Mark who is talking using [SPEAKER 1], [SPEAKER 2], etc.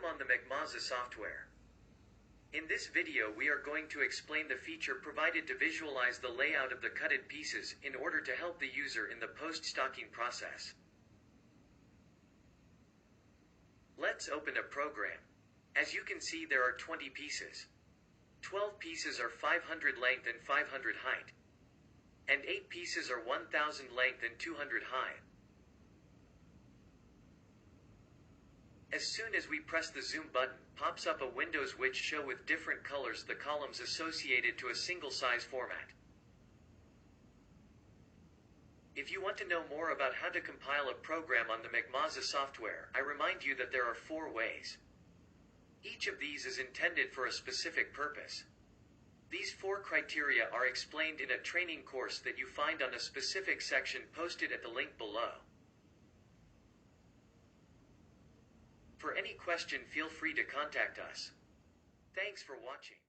[SPEAKER 1] Welcome on the Macmazza software. In this video we are going to explain the feature provided to visualize the layout of the cutted pieces in order to help the user in the post-stocking process. Let's open a program. As you can see, there are 20 pieces. 12 pieces are 500 length and 500 height. And 8 pieces are 1000 length and 200 high. As soon as we press the zoom button, pops up a windows which show with different colors the columns associated to a single size format. If you want to know more about how to compile a program on the Macmazza software, I remind you that there are 4 ways. Each of these is intended for a specific purpose. These 4 criteria are explained in a training course that you find on a specific section posted at the link below. For any question, feel free to contact us. Thanks for watching.